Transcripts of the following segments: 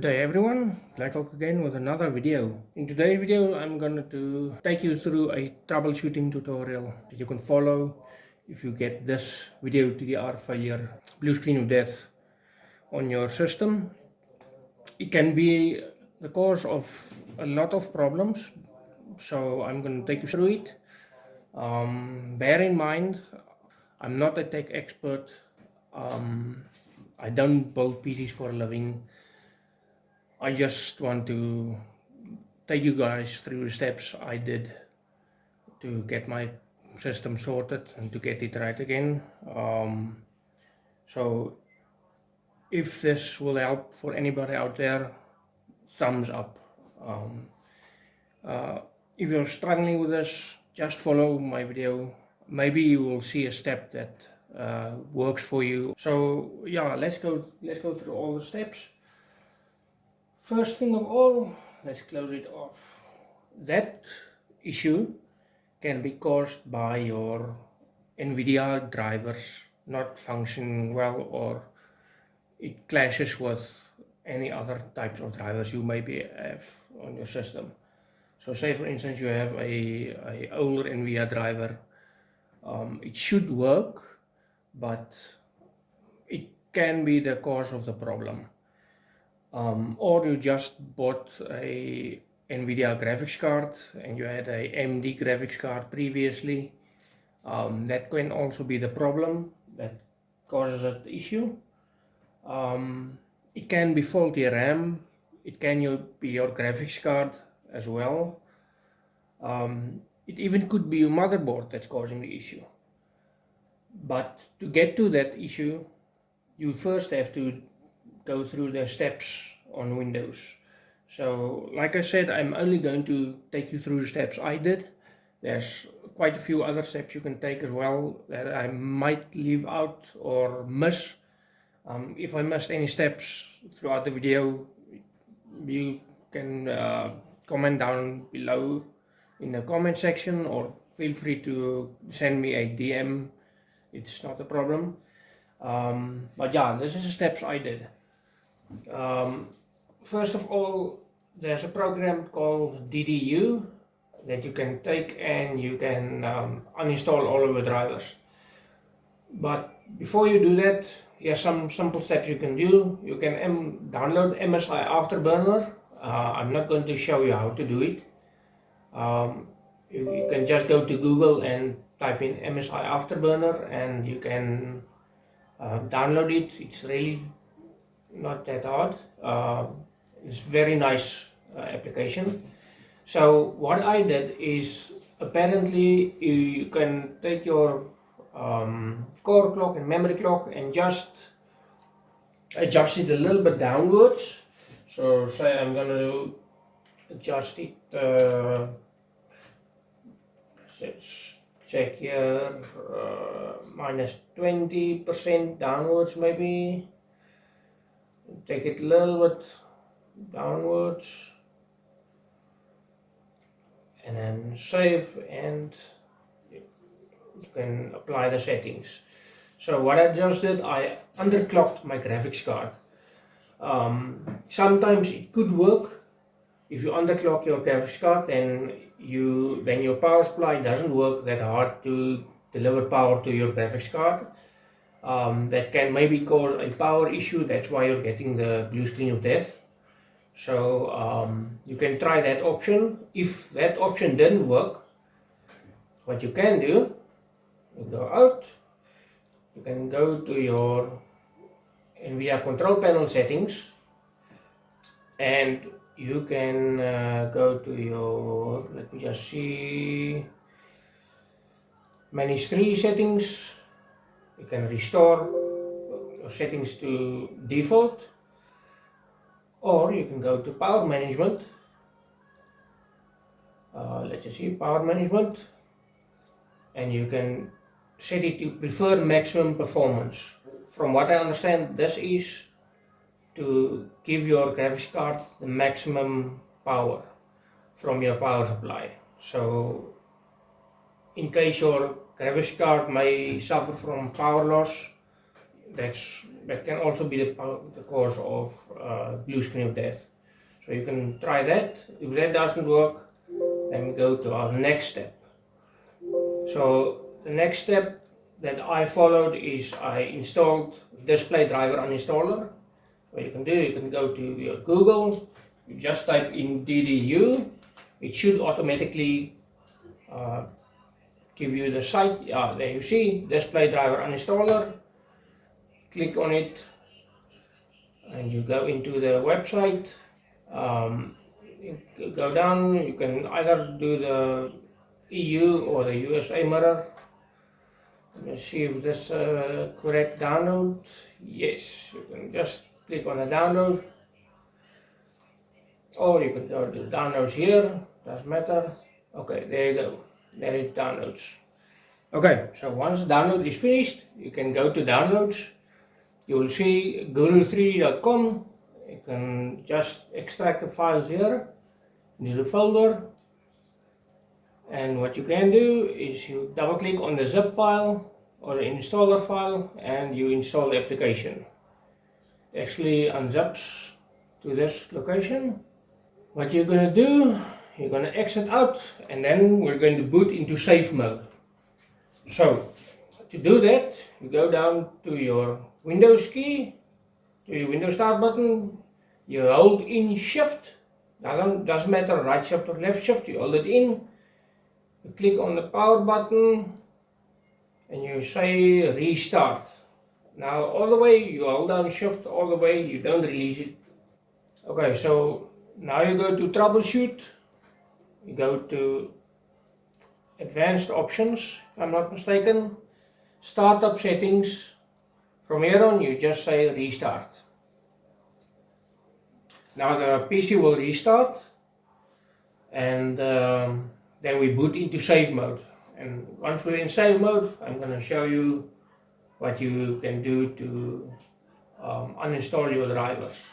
Good day everyone, Black Hawk again with another video. In today's video I'm going to take you through a troubleshooting tutorial that you can follow if you get this video TDR failure, blue screen of death on your system. It can be the cause of a lot of problems, so I'm going to take you through it. Bear in mind, I'm not a tech expert. I don't build PCs for a living. I just want to take you guys through the steps I did to get my system sorted and to get it right again. So if this will help for anybody out there, thumbs up. If you're struggling with this, just follow my video. Maybe you will see a step that works for you. So yeah, let's go through all the steps. First thing of all, let's close it off. That issue can be caused by your Nvidia drivers not functioning well, or it clashes with any other types of drivers you maybe have on your system. So say for instance you have a older Nvidia driver. It should work, but it can be the cause of the problem. Or you just bought a Nvidia graphics card and you had a AMD graphics card previously. That can also be the problem that causes an issue. It can be faulty RAM. It can be your graphics card as well. It even could be your motherboard that's causing the issue. But to get to that issue, you first have to go through the steps on Windows. So like I said, I'm only going to take you through the steps I did. There's quite a few other steps you can take as well that I might leave out or miss. If I missed any steps throughout the video, you can comment down below in the comment section, or feel free to send me a DM. It's not a problem. But yeah, this is the steps I did. First of all, there's a program called DDU that you can take and you can uninstall all of the drivers. But before you do that, here's some simple steps you can do. You can download MSI Afterburner. I'm not going to show you how to do it. You can just go to Google and type in MSI Afterburner and you can download it. It's really not that hard. It's very nice application. So what I did is, apparently you can take your core clock and memory clock and just adjust it a little bit downwards. So say I'm gonna adjust it, let's check here, minus 20% downwards maybe. Take it a little bit downwards and then save, and you can apply the settings. So what I just did, I underclocked my graphics card. Sometimes it could work. If you underclock your graphics card, then your power supply doesn't work that hard to deliver power to your graphics card. That can maybe cause a power issue. That's why you're getting the blue screen of death. So you can try that option. If that option didn't work, what you can do, you go out, you can go to your Nvidia control panel settings and you can go to your, let me just see, manage 3 settings. You can restore your settings to default, or you can go to power management. Let's just see, power management, and you can set it to prefer maximum performance. From what I understand, this is to give your graphics card the maximum power from your power supply. So in case your graphics card may suffer from power loss, that can also be the cause of blue screen of death. So you can try that. If that doesn't work, then we go to our next step. So the next step that I followed is I installed display driver uninstaller. What you can do, you can go to your Google, you just type in DDU, it should automatically give you the site. Yeah, there you see, display driver uninstaller. Click on it and you go into the website. You go down, you can either do the EU or the USA mirror. Let's see if this correct download. Yes, you can just click on the download, or you can go to downloads here, doesn't matter. Okay, there you go, there it downloads. Okay, so once download is finished, you can go to downloads. You will see guru3.com. You can just extract the files here into the folder. And what you can do is you double click on the zip file or the installer file and you install the application. It actually unzips to this location. What you're going to do, you're going to exit out and then we're going to boot into safe mode. So to do that, you go down to your Windows key, to your Windows Start button, you hold in Shift, doesn't matter right shift or left shift, you hold it in. You click on the power button and you say restart. Now all the way you hold down shift all the way, you don't release it. Okay, so now you go to troubleshoot, you go to advanced options, if I'm not mistaken, startup settings. From here on you just say restart. Now the PC will restart and then we boot into save mode, and once we're in save mode, I'm going to show you what you can do to uninstall your drivers.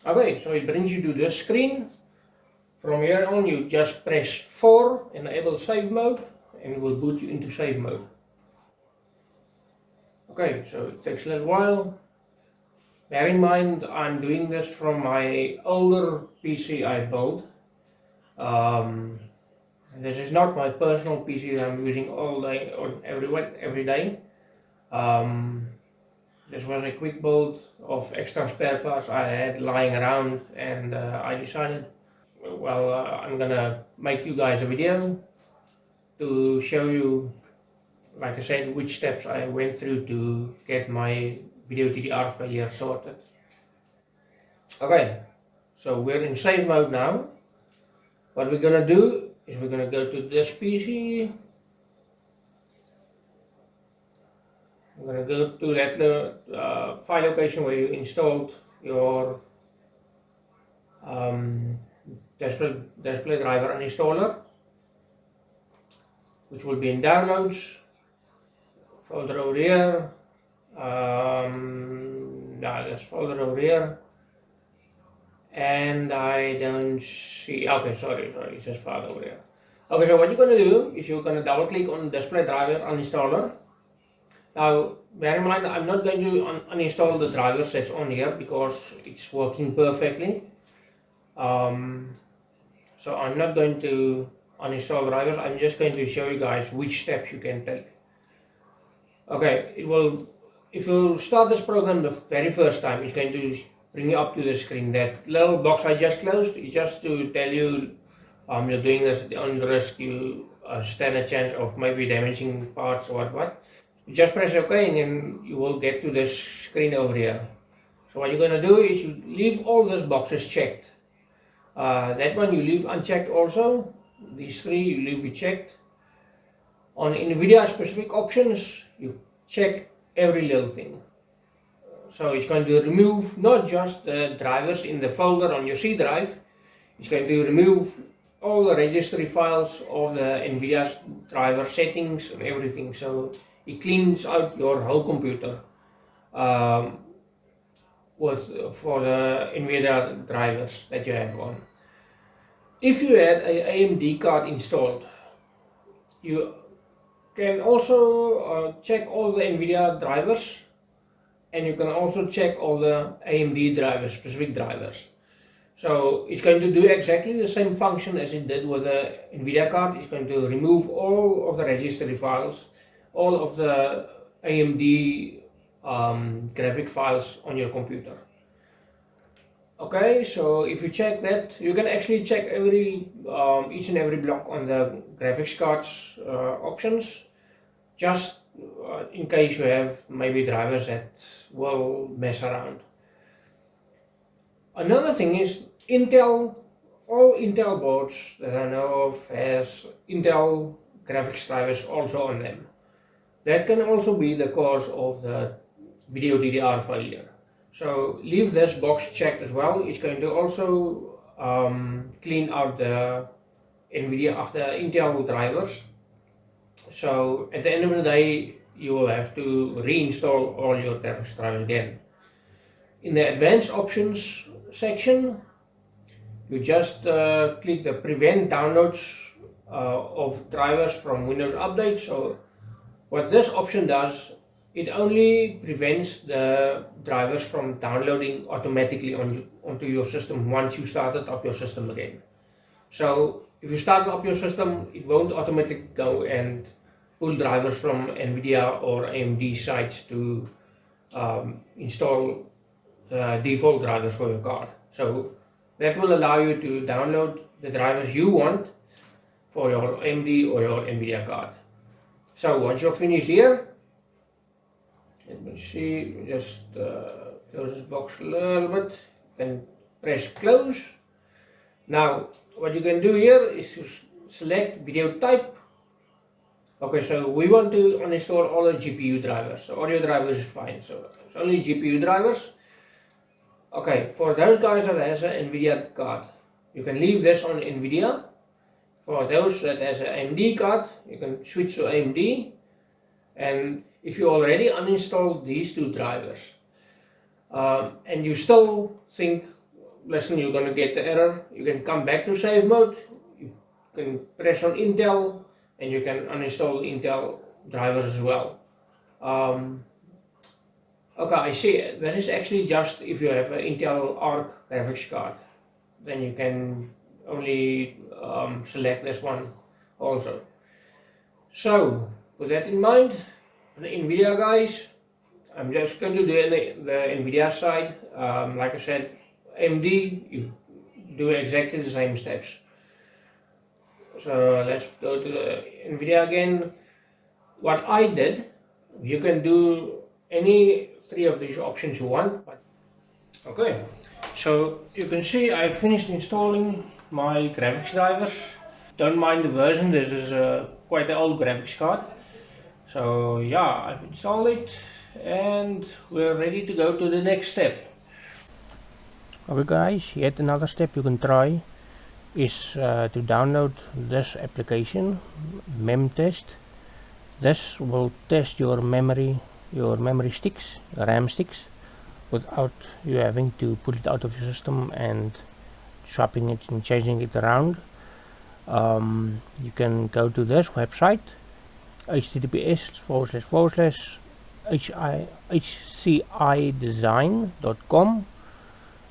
Okay, so it brings you to this screen. From here on you just press 4, enable save mode, and it will boot you into save mode. Okay, so it takes a little while. Bear in mind I'm doing this from my older PC I built. This is not my personal PC that I'm using all day or every day. This was a quick build of extra spare parts I had lying around, and I decided, well, I'm gonna make you guys a video to show you, like I said, which steps I went through to get my video TDR failure sorted. Okay, so we're in save mode now. What we're gonna do is we're gonna go to this PC. I'm gonna go to that file location where you installed your display driver uninstaller, which will be in downloads, folder over here. That's folder over here. And I don't see, okay, sorry, it says file over here. Okay, so what you're going to do is you're going to double click on display driver uninstaller. Now, bear in mind, I'm not going to uninstall the drivers that's on here because it's working perfectly. So I'm not going to uninstall drivers, I'm just going to show you guys which steps you can take. Okay, if you start this program the very first time, it's going to bring you up to the screen. That little box I just closed is just to tell you you're doing this on the risk, you stand a chance of maybe damaging parts or what. You just press OK and then you will get to this screen over here. So what you're going to do is you leave all these boxes checked. That one you leave unchecked also. These three you leave it checked. On Nvidia specific options, you check every little thing. So it's going to remove not just the drivers in the folder on your C drive, it's going to remove all the registry files of the Nvidia driver settings and everything. So it cleans out your whole computer for the Nvidia drivers that you have on. If you had an AMD card installed, you can also check all the Nvidia drivers and you can also check all the AMD drivers, specific drivers. So it's going to do exactly the same function as it did with the Nvidia card. It's going to remove all of the registry files, all of the AMD graphic files on your computer. Okay, so if you check that, you can actually check each and every block on the graphics cards options, just in case you have maybe drivers that will mess around. Another thing is all Intel boards that I know of has Intel graphics drivers also on them. That can also be the cause of the video DDR failure. So leave this box checked as well. It's going to also clean out the Intel drivers. So at the end of the day, you will have to reinstall all your graphics drivers again. In the advanced options section, you just click the prevent downloads of drivers from Windows Update. So what this option does, it only prevents the drivers from downloading automatically onto your system once you started up your system again. So if you start up your system, it won't automatically go and pull drivers from Nvidia or AMD sites to install the default drivers for your card. So that will allow you to download the drivers you want for your AMD or your Nvidia card. So once you're finished here, let me see, just close this box a little bit, you can press close. Now what you can do here is to select video type. Okay, so we want to uninstall all the GPU drivers. So audio drivers is fine, so it's only GPU drivers. Okay, for those guys that has an Nvidia card, you can leave this on Nvidia. For those that has an AMD card, you can switch to AMD. And if you already uninstalled these two drivers and you still think, listen, you're going to get the error, you can come back to save mode, you can press on Intel, and you can uninstall Intel drivers as well. Okay, I see. This is actually just if you have an Intel Arc graphics card, then you can only select this one also. So with that in mind, the Nvidia guys, I'm just going to do the Nvidia side. Like I said, AMD, you do exactly the same steps. So let's go to the Nvidia again. What I did, you can do any three of these options you want. Okay, so you can see I finished installing my graphics drivers. Don't mind the version, this is quite an old graphics card. So yeah, I've installed it and we're ready to go to the next step. Okay guys, yet another step you can try is to download this application, MemTest. This will test your memory sticks, RAM sticks, without you having to pull it out of your system and swapping it and changing it around. You can go to this website, https://hcidesign.com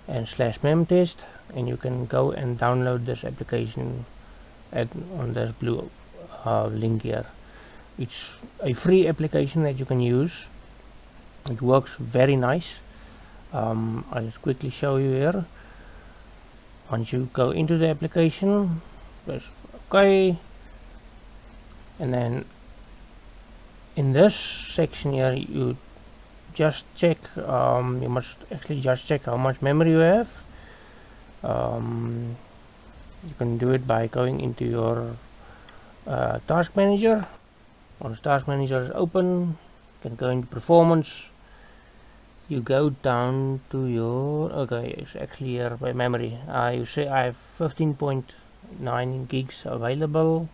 and /memtest, and you can go and download this application on this blue link here. It's a free application that you can use. It works very nice. I'll just quickly show you here. Once you go into the application, press OK, and then in this section here you just check, you must actually just check how much memory you have. You can do it by going into your task manager. Once task manager is open, you can go into performance. You go down to your, okay, it's actually here by memory. You say I have 15.9 gigs available,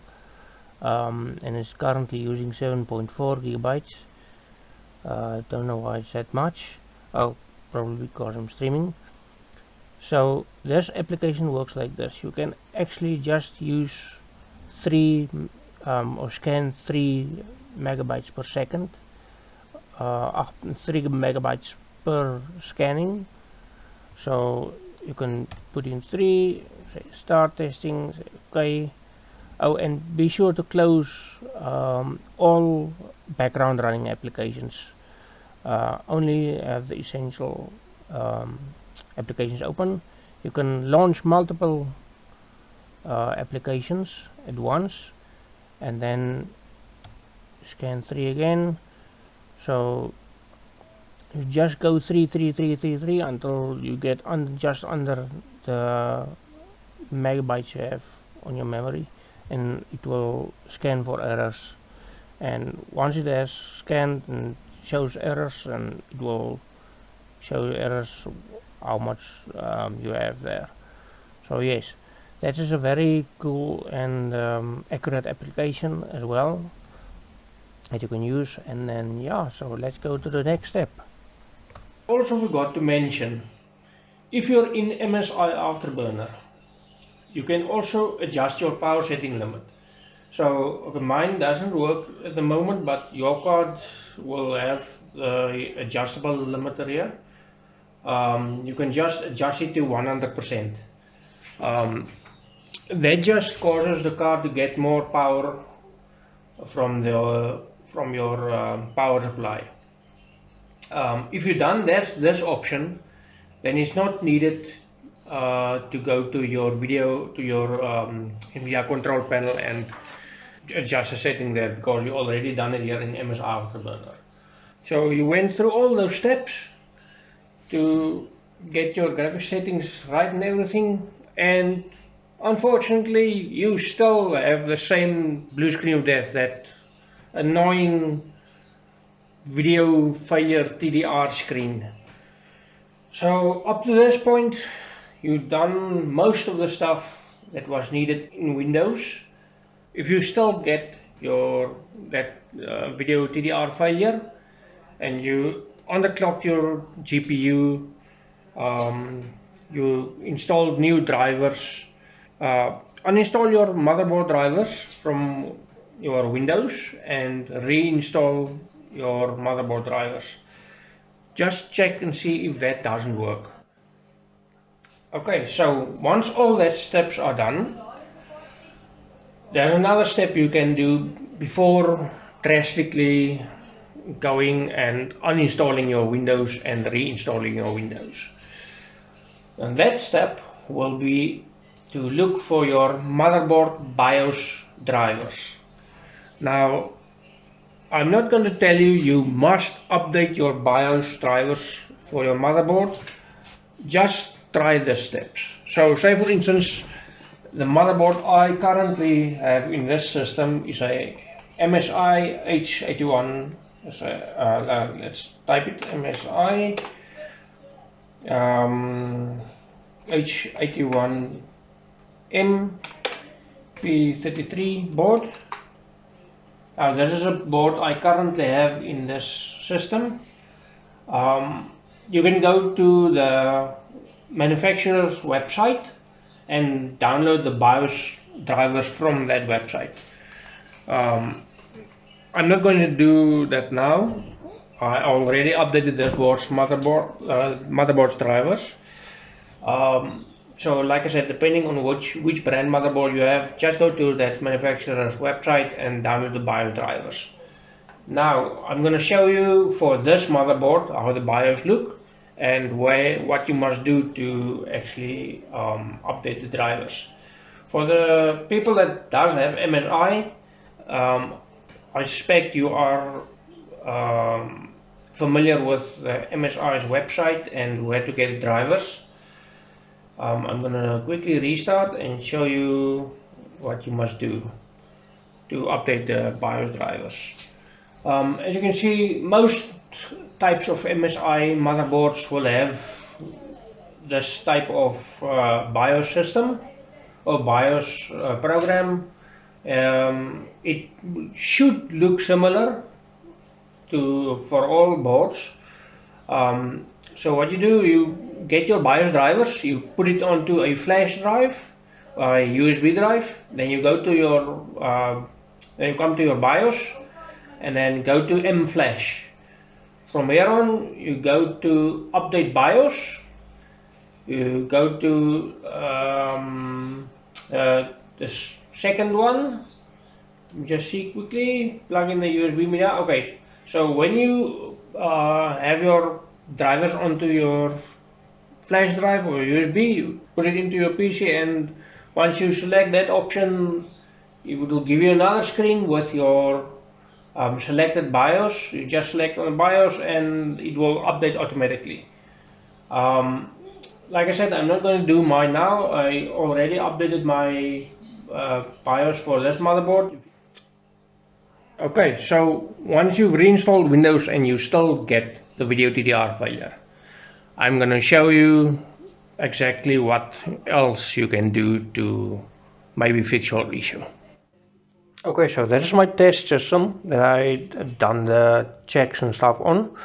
and it's currently using 7.4 gigabytes. Don't know why it's that much. Oh, probably because I'm streaming. So this application works like this. You can actually just use or scan 3 megabytes per second 3 megabytes per scanning. So you can put in 3, say start testing, say okay. Oh, and be sure to close all background running applications. Only have the essential applications open. You can launch multiple applications at once, and then scan 3 again. So you just go 3 until you get just under the megabytes you have on your memory, and it will scan for errors. And once it has scanned and shows errors, and it will show errors how much you have there. So yes, that is a very cool and accurate application as well that you can use. And then yeah, so let's go to the next step. Also forgot to mention, if you're in MSI Afterburner, you can also adjust your power setting limit. So okay, mine doesn't work at the moment, but your card will have the adjustable limiter here. You can just adjust it to 100%. That just causes the card to get more power from your power supply. If you've done this option, then it's not needed to go to your Nvidia control panel and adjust a setting there, because you already done it here in MSI Afterburner. So you went through all those steps to get your graphics settings right and everything, and unfortunately you still have the same blue screen of death, that annoying video failure TDR screen. So up to this point you've done most of the stuff that was needed in Windows. If you still get that video TDR failure and you underclocked your GPU, you installed new drivers, uninstall your motherboard drivers from your Windows and reinstall your motherboard drivers. Just check and see if that doesn't work. Okay, so once all that steps are done, there's another step you can do before drastically going and uninstalling your Windows and reinstalling your Windows. And that step will be to look for your motherboard BIOS drivers. Now, I'm not going to tell you must update your BIOS drivers for your motherboard. Just try the steps. So say for instance, the motherboard I currently have in this system is a MSI H81. Let's type it, MSI H81 MP33 board. This is a board I currently have in this system. You can go to the manufacturer's website and download the BIOS drivers from that website. I'm not going to do that now. I already updated this board's motherboard's drivers. So like I said, depending on which brand motherboard you have, just go to that manufacturer's website and download the BIOS drivers. Now I'm going to show you for this motherboard how the BIOS look and what you must do to actually update the drivers. For the people that does have MSI, I suspect you are familiar with the MSI's website and where to get drivers. I'm going to quickly restart and show you what you must do to update the BIOS drivers. As you can see, most types of MSI motherboards will have this type of BIOS system or BIOS program. It should look similar for all boards. So what you do, you get your BIOS drivers, you put it onto a flash drive, a USB drive, then you go to your then you come to your BIOS and then go to M flash. From here on, you go to update BIOS. You go to the second one. Just see quickly, plug in the USB media. Okay, so when you have your drivers onto your flash drive or USB, you put it into your PC, and once you select that option, it will give you another screen with your selected BIOS. You just select on the BIOS and it will update automatically. Like I said, I'm not going to do mine now. I already updated my BIOS for this motherboard. Okay, so once you've reinstalled Windows and you still get the video TDR failure, I'm going to show you exactly what else you can do to maybe fix your issue. Okay, so that is my test system that I done the checks and stuff on.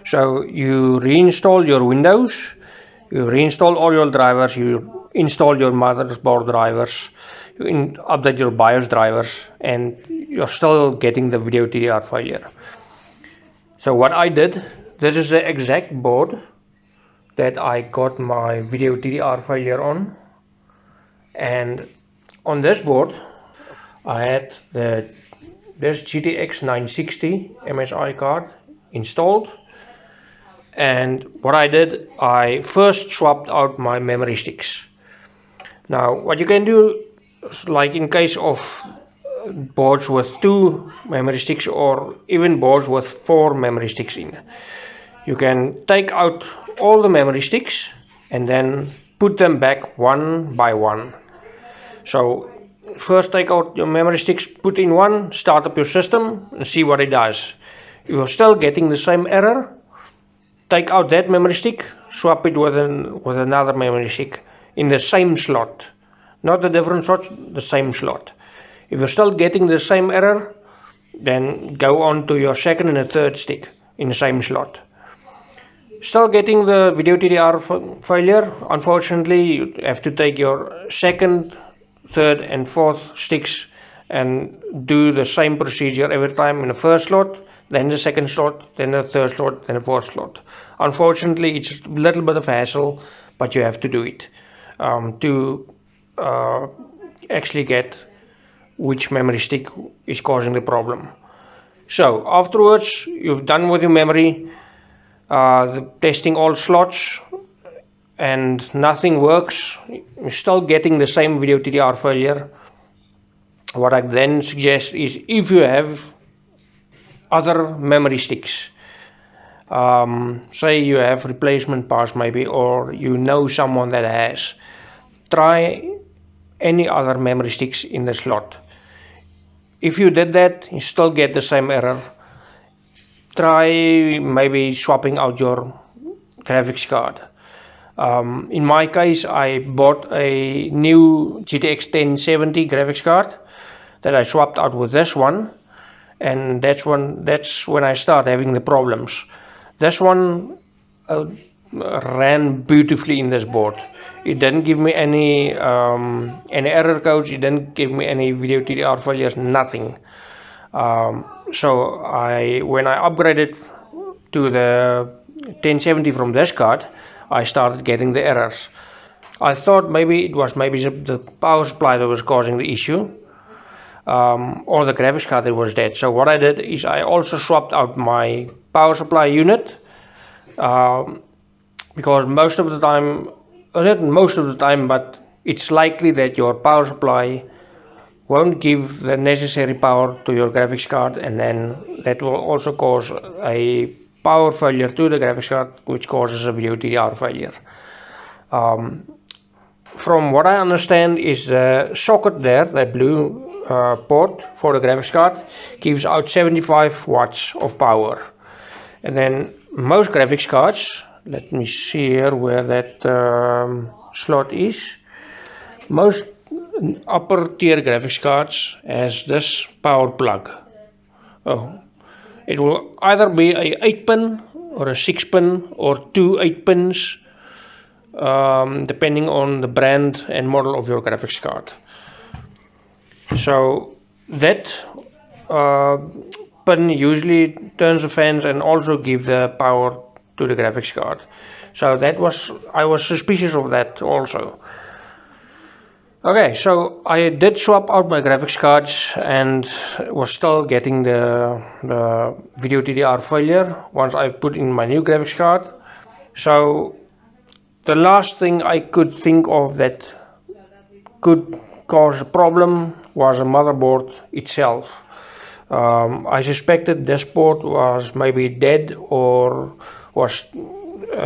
So you reinstall your Windows, you reinstall all your drivers, you install your motherboard drivers, you update your BIOS drivers, and you're still getting the video TDR failure. So what I did, this is the exact board that I got my video TDR failure on, and on this board I had this GTX 960 MSI card installed, and what I did, I first swapped out my memory sticks. Now what you can do, like in case of boards with 2 memory sticks or even boards with 4 memory sticks in, you can take out all the memory sticks and then put them back one by one. So first take out your memory sticks, put in one, start up your system and see what it does. If you're still getting the same error, take out that memory stick, swap it with another memory stick in the same slot, not a different slot, the same slot. If you're still getting the same error, then go on to your second and a third stick in the same slot. Still getting the video TDR failure, unfortunately you have to take your second, third and fourth sticks and do the same procedure every time in the first slot, then the second slot, then the third slot, then the fourth slot. Unfortunately it's a little bit of hassle, but you have to do it to actually get which memory stick is causing the problem. So afterwards you've done with your memory, testing all slots, and nothing works, you're still getting the same video TDR failure. What I then suggest is, if you have other memory sticks, say you have replacement parts maybe, or you know someone that has, try any other memory sticks in the slot. If you did that, you still get the same error, try maybe swapping out your graphics card. In my case, I bought a new GTX 1070 graphics card that I swapped out with this one, and that's when I start having the problems. This one ran beautifully in this board. It didn't give me any error codes, it didn't give me any video TDR failures, nothing. So when I upgraded to the 1070 from this card, I started getting the errors. I thought maybe it was the power supply that was causing the issue, or the graphics card that was dead. So what I did is I also swapped out my power supply unit, because most of the time, not most of the time, but it's likely that your power supply won't give the necessary power to your graphics card, and then that will also cause a power failure to the graphics card, which causes a video TDR failure. From what I understand is the socket there, that blue port for the graphics card, gives out 75 watts of power. And then most graphics cards, let me see here where that slot is, most upper tier graphics cards has this power plug. It will either be a 8-pin or a 6-pin or 2 8-pins, depending on the brand and model of your graphics card. So that pin usually turns the fans and also give the power to the graphics card. So I was suspicious of that also. Okay, so I did swap out my graphics cards and was still getting the video TDR failure once I put in my new graphics card. So the last thing I could think of that could cause a problem was the motherboard itself. I suspected this board was maybe dead or was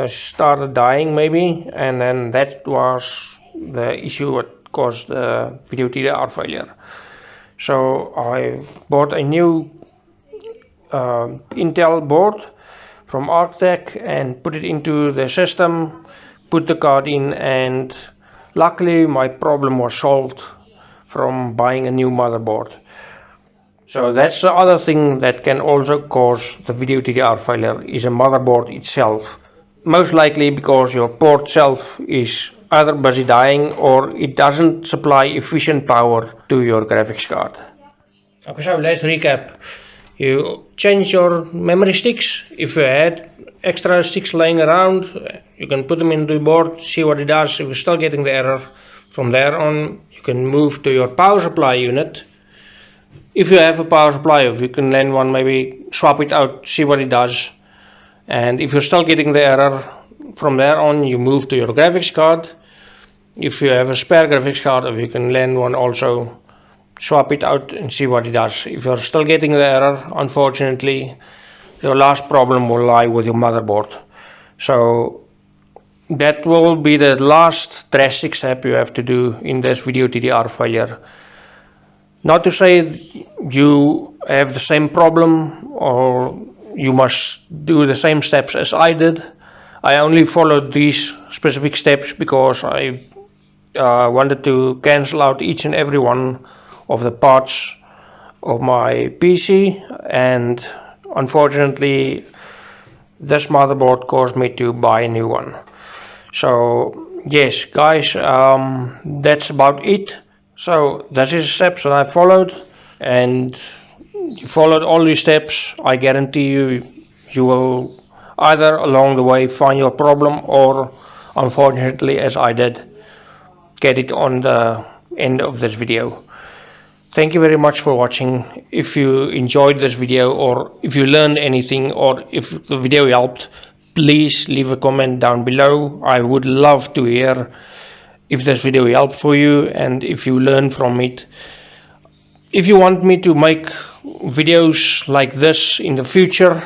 started dying maybe, and then that was the issue that caused the video TDR failure. So I bought a new Intel board from Arktek and put it into the system, put the card in, and luckily my problem was solved from buying a new motherboard. So that's the other thing that can also cause the video TDR failure, is a motherboard itself. Most likely because your board itself is either busy dying or it doesn't supply efficient power to your graphics card. Okay, so let's recap. You change your memory sticks. If you had extra sticks laying around, you can put them into the board, see what it does. If you're still getting the error, from there on you can move to your power supply unit. If you have a power supply, if you can lend one, maybe swap it out, see what it does. And if you're still getting the error, from there on you move to your graphics card. If you have a spare graphics card, if you can lend one also, swap it out and see what it does. If you're still getting the error, unfortunately your last problem will lie with your motherboard. So that will be the last drastic step you have to do in this video TDR failure. Not to say you have the same problem or you must do the same steps as I did. I only followed these specific steps because I wanted to cancel out each and every one of the parts of my PC, and unfortunately this motherboard caused me to buy a new one. So yes guys, that's about it. So that is the steps that I followed, and you followed all these steps, I guarantee you will either along the way find your problem, or unfortunately as I did, get it on the end of this video. Thank you very much for watching. If you enjoyed this video, or if you learned anything, or if the video helped, please leave a comment down below. I would love to hear if this video helped for you and if you learned from it. If you want me to make videos like this in the future,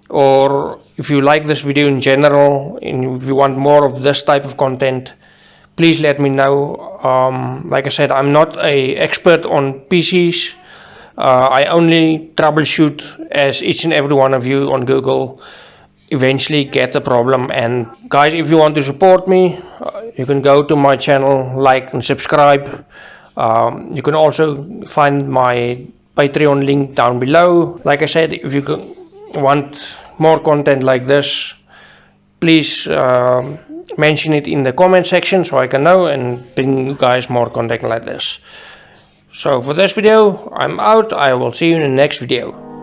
or if you like this video in general and if you want more of this type of content, please let me know. Like I said, I'm not an expert on PCs. I only troubleshoot, as each and every one of you on Google eventually get the problem. And guys, if you want to support me, you can go to my channel, like and subscribe. You can also find my Patreon link down below. Like I said, if you want more content like this, please mention it in the comment section so I can know and bring you guys more content like this. So for this video, I'm out. I will see you in the next video.